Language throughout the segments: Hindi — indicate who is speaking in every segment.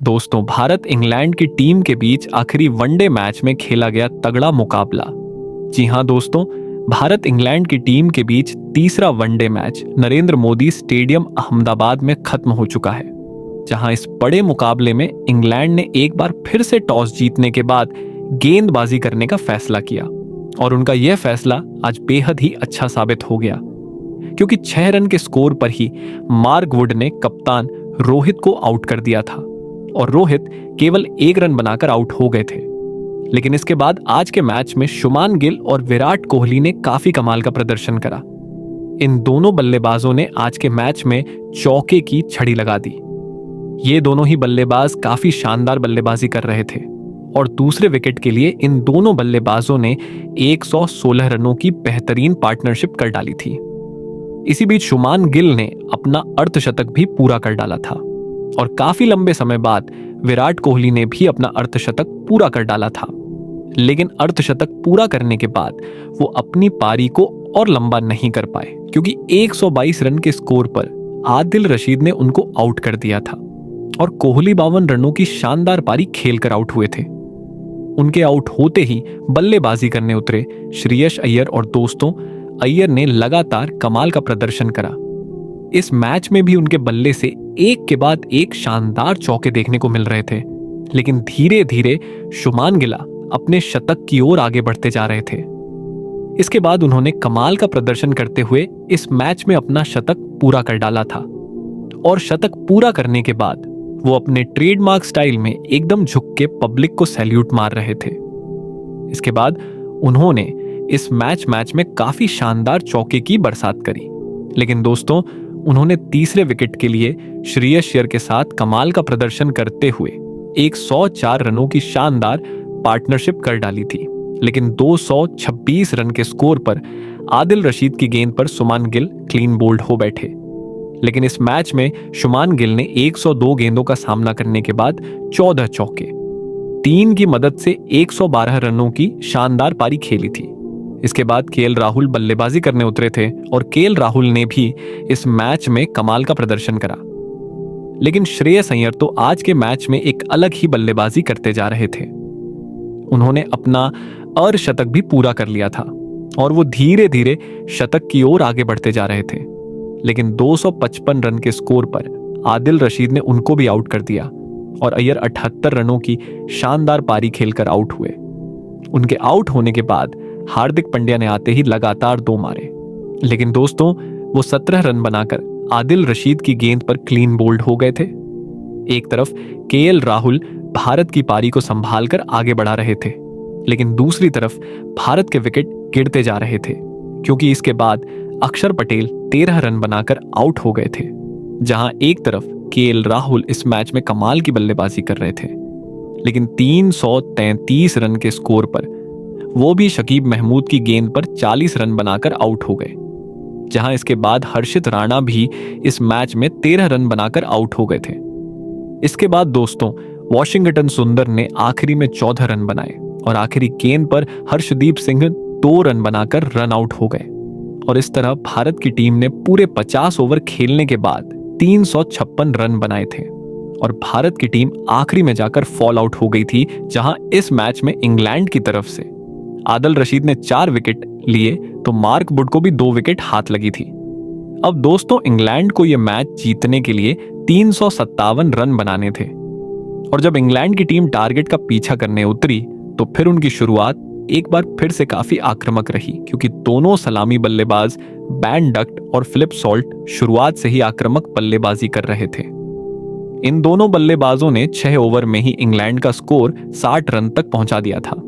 Speaker 1: दोस्तों, भारत इंग्लैंड की टीम के बीच आखिरी वनडे मैच में खेला गया तगड़ा मुकाबला। जी हां दोस्तों, भारत इंग्लैंड की टीम के बीच तीसरा one day match Narendra Modi stadium Ahmedabad में खत्म हो चुका है, जहां इस बड़े मुकाबले में इंग्लैंड ने एक बार फिर से टॉस जीतने के बाद गेंदबाजी करने का फैसला किया और उनका यह फैसला आज बेहद ही अच्छा साबित हो गया, क्योंकि 6 रन के स्कोर पर ही मार्क वुड ने कप्तान रोहित को आउट कर दिया था और रोहित केवल 1 रन बनाकर आउट हो गए थे। लेकिन इसके बाद आज के मैच में शुभमान गिल और विराट कोहली ने काफी कमाल का प्रदर्शन करा। इन दोनों बल्लेबाजों ने आज के मैच में चौके की छड़ी लगा दी। ये दोनों ही बल्लेबाज काफी शानदार बल्लेबाजी कर रहे थे और दूसरे विकेट के लिए इन दोनों बल्लेबाजों ने 116 रनों की बेहतरीन पार्टनरशिप कर डाली थी। इसी बीच शुभमान गिल ने अपना अर्धशतक भी पूरा कर डाला था और काफी लंबे समय बाद विराट कोहली ने भी अपना अर्धशतक पूरा कर डाला था। लेकिन अर्धशतक पूरा करने के बाद वो अपनी पारी को और लंबा नहीं कर पाए, क्योंकि 122 रन के स्कोर पर आदिल रशीद ने उनको आउट कर दिया था और कोहली 52 रनों की शानदार पारी खेलकर आउट हुए थे। उनके आउट होते ही बल्लेबाजी करने उतरे श्रेयस अय्यर और दोस्तों, अय्यर ने लगातार कमाल का प्रदर्शन करा। इस मैच में भी उनके बल्ले से एक के बाद एक शानदार चौके देखने को मिल रहे थे, लेकिन धीरे धीरे शुभमान गिल अपने शतक की ओर आगे बढ़ते जा रहे थे। इसके बाद उन्होंने कमाल का प्रदर्शन करते हुए इस मैच में अपना शतक पूरा कर डाला था और शतक पूरा करने के बाद वो अपने ट्रेडमार्क स्टाइल में एकदम झुक के पब्लिक को सैल्यूट मार रहे थे। इसके बाद उन्होंने इस मैच में काफी शानदार चौके की बरसात करी। लेकिन दोस्तों, उन्होंने तीसरे विकेट के लिए श्रेयस अय्यर के साथ कमाल का प्रदर्शन करते हुए 104 रनों की शानदार पार्टनरशिप कर डाली थी। लेकिन 226 रन के स्कोर पर आदिल रशीद की गेंद पर शुभमान गिल क्लीन बोल्ड हो बैठे। लेकिन इस मैच में शुभमान गिल ने 102 गेंदों का सामना करने के बाद 14 चौके, 3 की मदद से 112 रनों की शानदार पारी खेली थी। इसके बाद केएल राहुल बल्लेबाजी करने उतरे थे और केएल राहुल ने भी इस मैच में कमाल का प्रदर्शन करा। लेकिन श्रेयस अय्यर तो आज के मैच में एक अलग ही बल्लेबाजी करते जा रहे थे। उन्होंने अपना अर्धशतक भी पूरा कर लिया था और वो धीरे धीरे शतक की ओर आगे बढ़ते जा रहे थे। लेकिन 255 रन के स्कोर पर आदिल रशीद ने उनको भी आउट कर दिया और अय्यर 78 रनों की शानदार पारी खेलकर आउट हुए। उनके आउट होने के बाद हार्दिक पांड्या ने आते ही लगातार 2 मारे। लेकिन दोस्तों, वो 17 रन बनाकर आदिल रशीद की गेंद पर क्लीन बोल्ड हो गए थे। एक तरफ केएल राहुल भारत की पारी को संभालकर आगे बढ़ा रहे थे, लेकिन दूसरी तरफ भारत के विकेट गिरते जा रहे थे, क्योंकि इसके बाद अक्षर पटेल 13 रन बनाकर आउट हो गए थे। जहां एक तरफ केएल राहुल इस मैच में कमाल की बल्लेबाजी कर रहे थे, लेकिन 333 रन के स्कोर पर वो भी शकीब महमूद की गेंद पर 40 रन बनाकर आउट हो गए। जहां इसके बाद हर्षित राणा भी इस मैच में 13 रन बनाकर आउट हो गए थे। इसके बाद दोस्तों, वॉशिंगटन सुंदर ने आखिरी में 14 रन बनाए और आखिरी गेंद पर हर्षदीप सिंह 2 रन बनाकर रन आउट हो गए। और इस तरह भारत की टीम ने पूरे 50 ओवर खेलने के बाद 356 रन बनाए थे और भारत की टीम आखिरी में जाकर फॉल आउट हो गई थी। जहां इस मैच में इंग्लैंड की तरफ से आदिल रशीद ने 4 विकेट लिए तो मार्क वुड को भी 2 विकेट हाथ लगी थी। अब दोस्तों, इंग्लैंड को यह मैच जीतने के लिए 357 रन बनाने थे और जब इंग्लैंड की टीम टारगेट का पीछा करने उतरी तो फिर उनकी शुरुआत एक बार फिर से काफी आक्रामक रही, क्योंकि दोनों सलामी बल्लेबाज बैन डक्ट और फिलिप सॉल्ट शुरुआत से ही आक्रामक बल्लेबाजी कर रहे थे। इन दोनों बल्लेबाजों ने 6 ओवर में ही इंग्लैंड का स्कोर 60 रन तक पहुंचा दिया था।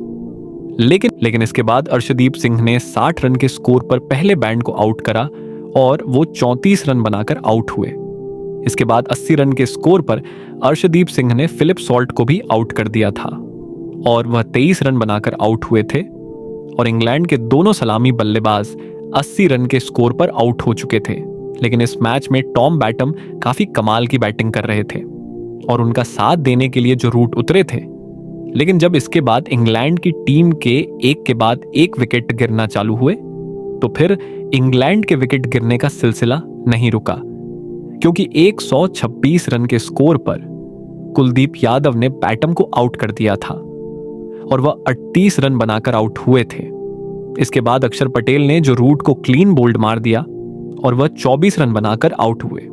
Speaker 1: लेकिन इसके बाद अर्शदीप सिंह ने 60 रन के स्कोर पर पहले बैंड को आउट करा और वो 34 रन बनाकर आउट हुए। इसके बाद 80 रन के स्कोर पर अर्शदीप सिंह ने फिलिप सॉल्ट को भी आउट कर दिया था और वह 23 रन बनाकर आउट हुए थे। और इंग्लैंड के दोनों सलामी बल्लेबाज 80 रन के स्कोर पर आउट हो चुके थे। लेकिन इस मैच में टॉम बैटम काफी कमाल की बैटिंग कर रहे थे और उनका साथ देने के लिए जो रूट उतरे थे। लेकिन जब इसके बाद इंग्लैंड की टीम के एक के बाद एक विकेट गिरना चालू हुए तो फिर इंग्लैंड के विकेट गिरने का सिलसिला नहीं रुका, क्योंकि 126 रन के स्कोर पर कुलदीप यादव ने बैटम को आउट कर दिया था और वह 38 रन बनाकर आउट हुए थे। इसके बाद अक्षर पटेल ने जो रूट को क्लीन बोल्ड मार दिया और वह 24 रन बनाकर आउट हुए।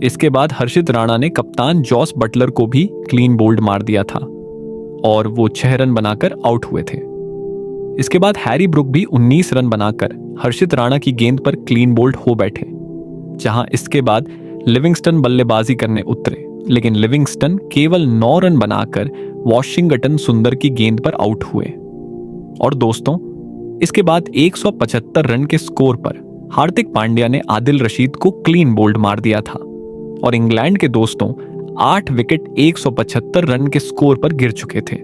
Speaker 1: इसके बाद हर्षित राणा ने कप्तान जॉस बटलर को भी क्लीन बोल्ड मार दिया था और वो 6 रन बनाकर आउट हुए थे। इसके बाद हैरी ब्रुक भी 19 रन बनाकर हर्षित राणा की गेंद पर क्लीन बोल्ड हो बैठे, जहां इसके बाद लिविंगस्टन बल्लेबाजी करने उतरे, लेकिन लिविंगस्टन केवल 9 रन बनाकर वॉशिंगटन सुंदर की गेंद पर आउट हुए। और दोस्तों, इसके बाद 175 रन के स्कोर पर हार्दिक पांड्या ने आदिल रशीद को क्लीन बोल्ड मार दिया था और इंग्लैंड के दोस्तों 8 विकेट 175 रन के स्कोर पर गिर चुके थे।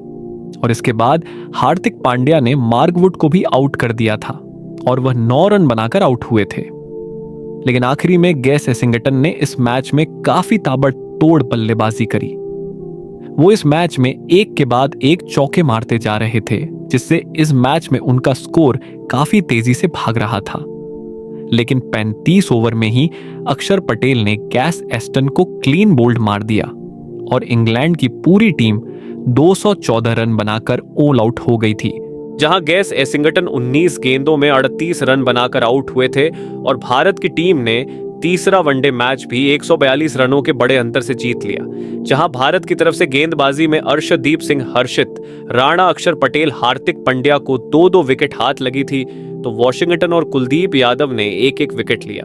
Speaker 1: और इसके बाद हार्दिक पांड्या ने मार्क वुड को भी आउट कर दिया था और वह 9 रन बनाकर आउट हुए थे। लेकिन आखिरी में गेस एसिंगटन ने इस मैच में काफी ताबड़तोड़ बल्लेबाजी करी। वो इस मैच में एक के बाद एक चौके मारते जा रहे थे, जिससे इस मैच में उनका स्कोर काफी तेजी से भाग रहा था। लेकिन 35 ओवर में ही अक्षर पटेल ने गैस एस्टन को क्लीन बोल्ड मार दिया और इंग्लैंड की पूरी टीम 214 रन बनाकर ऑल आउट हो गई थी, जहां गैस एसिंगटन 19 गेंदों में 38 रन बनाकर आउट हुए थे और भारत की टीम ने तीसरा वनडे मैच भी 142 रनों के बड़े अंतर से जीत लिया, जहां भारत की तरफ से गेंदबाजी में अर्शदीप सिंह हर्षित राणा, अक्षर पटेल, हार्दिक पांड्या को 2-2 विकेट हाथ लगी थी, तो वॉशिंगटन और कुलदीप यादव ने 1-1 विकेट लिया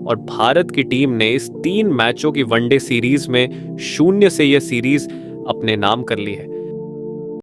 Speaker 1: और भारत की टीम ने इस 3 मैचों की वनडे सीरीज में 0 से यह सीरीज अपने नाम कर ली है।